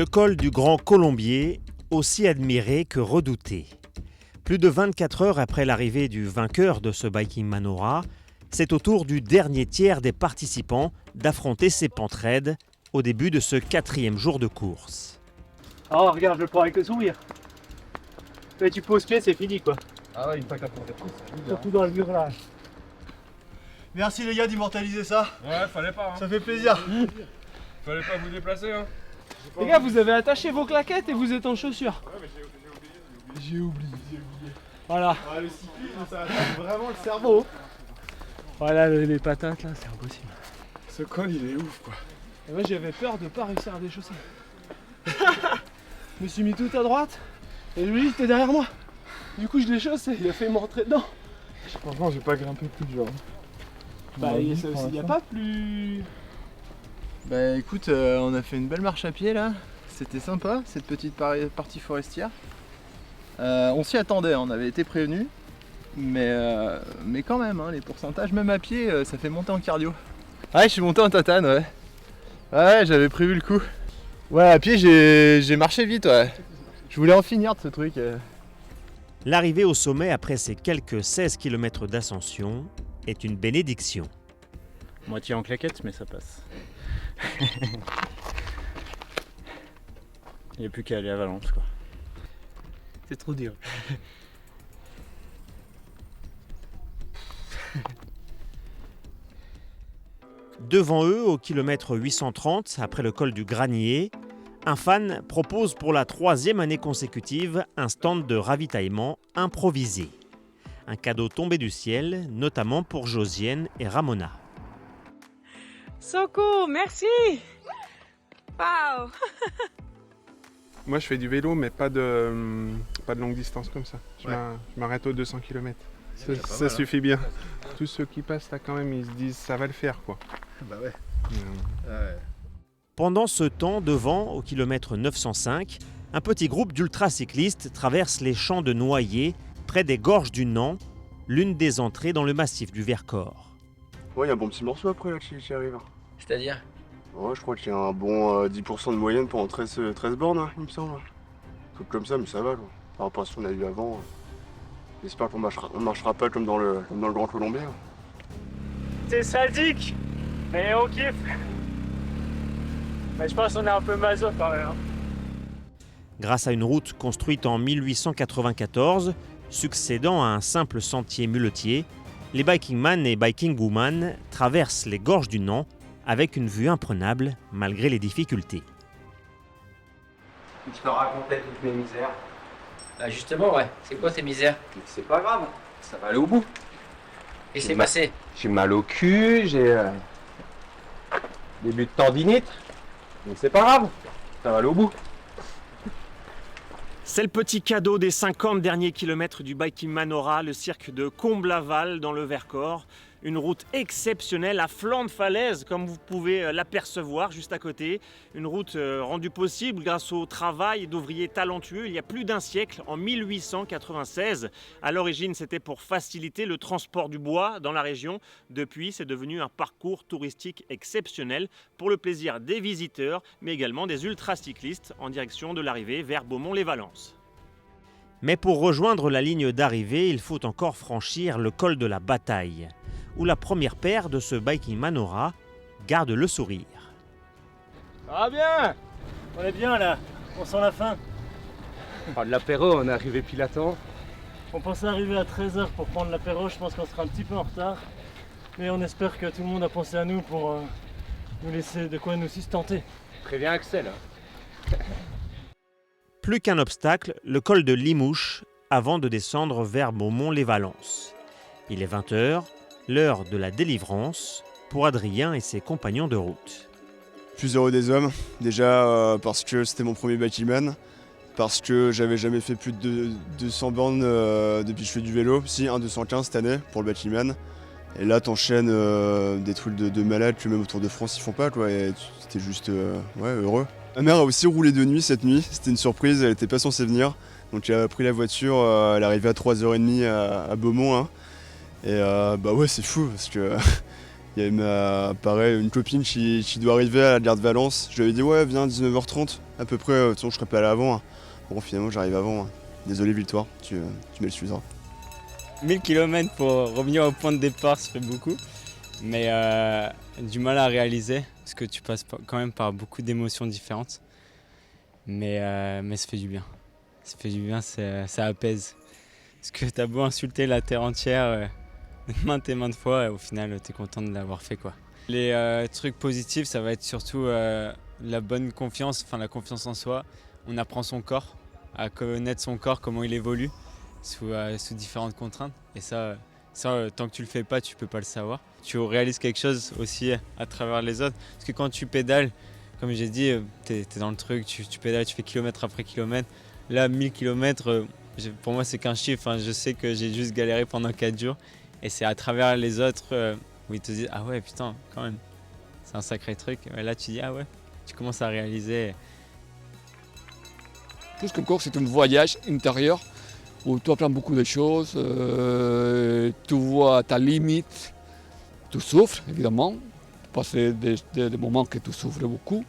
Le col du Grand Colombier, aussi admiré que redouté. Plus de 24 heures après l'arrivée du vainqueur de ce Biking Manora, c'est au tour du dernier tiers des participants d'affronter ces pentes raides au début de ce 4e jour de course. Oh regarde, je le prends avec le sourire. Mais tu poses pied, c'est fini quoi. Ah ouais, une fois que la porte est prise, c'est fini. Surtout dans le virage. Merci les gars d'immortaliser ça. Ouais, fallait pas. Hein. Ça fait plaisir. Fallait pas vous déplacer. Hein. Les gars, vous avez attaché vos claquettes et vous êtes en chaussures. Ouais, mais J'ai oublié. Voilà. Ah, le cyclisme, ça attaque vraiment le cerveau. Voilà les patates là, c'est impossible. Ce col, il est ouf quoi. Et moi j'avais peur de pas réussir à déchausser. Je me suis mis tout à droite et lui il était derrière moi. Du coup je l'ai chaussé, il a fait m'entrer dedans. Franchement, j'ai pas grimpé plus de genre. Bah il n'y a pas plus... Bah écoute, on a fait une belle marche à pied là. C'était sympa cette petite partie forestière. On s'y attendait, on avait été prévenus. Mais quand même, hein, les pourcentages, même à pied, ça fait monter en cardio. Ouais, je suis monté en tatane, ouais. Ouais, j'avais prévu le coup. Ouais, à pied, j'ai marché vite, ouais. Je voulais en finir de ce truc. L'arrivée au sommet après ces quelques 16 km d'ascension est une bénédiction. Moitié en claquette, mais ça passe. Il n'y a plus qu'à aller à Valence, quoi. C'est trop dur. Devant eux, au kilomètre 830, après le col du Granier, un fan propose pour la 3e année consécutive un stand de ravitaillement improvisé. Un cadeau tombé du ciel, notamment pour Josiane et Ramona. So cool, merci. Wow. Moi je fais du vélo mais pas de longue distance comme ça. Je m'arrête aux 200 km. Ça suffit bien. Tous ceux qui passent là quand même ils se disent ça va le faire quoi. Bah ouais. Pendant ce temps, devant, au kilomètre 905, un petit groupe d'ultracyclistes traverse les champs de noyers près des gorges du Nant, l'une des entrées dans le massif du Vercors. Ouais, il y a un bon petit morceau après là qui arrive. C'est-à-dire? Ouais, je crois qu'il y a un bon 10% de moyenne pendant 13 bornes, hein, il me semble. Un truc comme ça, mais ça va quoi. Par rapport à ce qu'on a eu avant. J'espère qu'on marchera pas comme dans le Grand Colombier. C'est sadique, mais on kiffe. Mais je pense qu'on est un peu maso quand même. Grâce à une route construite en 1894, succédant à un simple sentier muletier, les bikingman et bikingwoman traversent les gorges du Nant avec une vue imprenable malgré les difficultés. Je te racontais toutes mes misères. Bah justement, ouais. C'est quoi ces misères? C'est pas grave, ça va aller au bout. Qu'est-ce qui s'est passé? J'ai mal au cul, j'ai début de tendinite. Donc c'est pas grave, ça va aller au bout. C'est le petit cadeau des 50 derniers kilomètres du Biking Manora, le cirque de Comblaval dans le Vercors. Une route exceptionnelle à flanc de falaise, comme vous pouvez l'apercevoir juste à côté. Une route rendue possible grâce au travail d'ouvriers talentueux il y a plus d'un siècle, en 1896. À l'origine, c'était pour faciliter le transport du bois dans la région. Depuis, c'est devenu un parcours touristique exceptionnel pour le plaisir des visiteurs, mais également des ultracyclistes en direction de l'arrivée vers Beaumont-les-Valences. Mais pour rejoindre la ligne d'arrivée, il faut encore franchir le col de la Bataille, où la première paire de ce Biking Manora garde le sourire. Ça va bien. On est bien là, on sent la fin. Oh, de l'apéro, on est arrivé pile à temps. On pensait arriver à 13h pour prendre l'apéro, je pense qu'on sera un petit peu en retard. Mais on espère que tout le monde a pensé à nous pour nous laisser de quoi nous sustenter. Préviens Axel. Plus qu'un obstacle, le col de Limouche, avant de descendre vers Beaumont-les-Valences. Il est 20h, l'heure de la délivrance pour Adrien et ses compagnons de route. Plus heureux des hommes, déjà parce que c'était mon premier bikingman, parce que j'avais jamais fait plus de 200 bornes depuis que je fais du vélo, si un 215 cette année pour le bikingman. Et là t'enchaînes des trucs de malades que même au Tour de France ils font pas quoi, et c'était juste heureux. Ma mère a aussi roulé de nuit cette nuit, c'était une surprise, elle était pas censée venir. Donc elle a pris la voiture, elle est arrivée à 3h30 à Beaumont. Hein. Et bah ouais c'est fou parce que Il y avait pareil, une copine qui doit arriver à la gare de Valence. Je lui avais dit ouais viens 19h30 à peu près, de toute façon je serais pas allé avant. Hein. Bon finalement j'arrive avant. Hein. Désolé Victoire, tu m'excuseras. 1000 km pour revenir au point de départ, ça fait beaucoup. Mais du mal à réaliser, parce que tu passes quand même par beaucoup d'émotions différentes. Mais ça fait du bien. Ça fait du bien, ça apaise. Parce que t'as beau insulter la terre entière maintes et maintes fois, et au final t'es content de l'avoir fait, quoi. Les trucs positifs, ça va être surtout la bonne confiance, enfin la confiance en soi. On apprend son corps, à connaître son corps, comment il évolue sous différentes contraintes. Et ça, tant que tu le fais pas, tu peux pas le savoir. Tu réalises quelque chose aussi à travers les autres. Parce que quand tu pédales, comme j'ai dit, t'es dans le truc, tu pédales, tu fais kilomètre après kilomètre. Là, 1000 km, pour moi, c'est qu'un chiffre. Hein. Je sais que j'ai juste galéré pendant 4 jours. Et c'est à travers les autres où ils te disent « Ah ouais, putain, quand même, c'est un sacré truc. » Et là, tu dis « Ah ouais », tu commences à réaliser. Plus qu'une course, c'est un voyage intérieur où tu apprends beaucoup de choses, tu vois ta limite, tu souffres évidemment, parce que des moments que tu souffres beaucoup,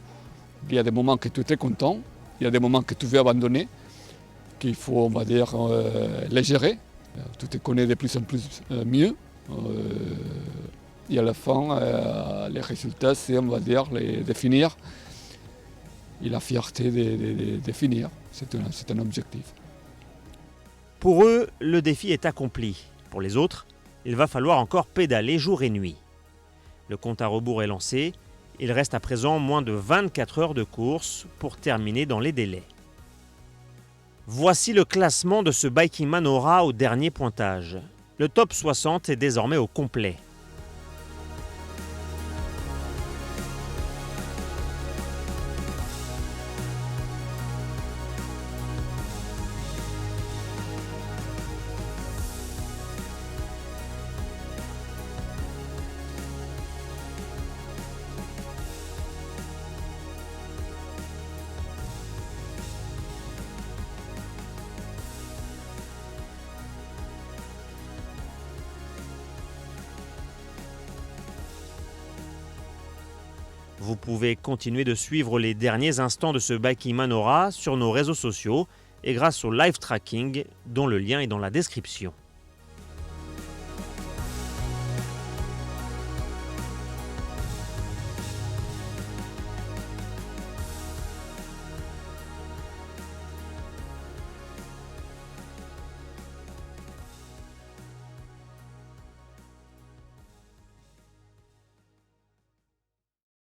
il y a des moments que tu es très content, il y a des moments que tu veux abandonner, qu'il faut, on va dire, les gérer. Tu te connais de plus en plus mieux. Et à la fin, les résultats, c'est, on va dire, les définir. Et la fierté de définir, c'est un objectif. Pour eux, le défi est accompli. Pour les autres, il va falloir encore pédaler jour et nuit. Le compte à rebours est lancé. Il reste à présent moins de 24 heures de course pour terminer dans les délais. Voici le classement de ce Biking Man Aura au dernier pointage. Le top 60 est désormais au complet. Vous pouvez continuer de suivre les derniers instants de ce Biking Man Aura sur nos réseaux sociaux et grâce au live tracking dont le lien est dans la description.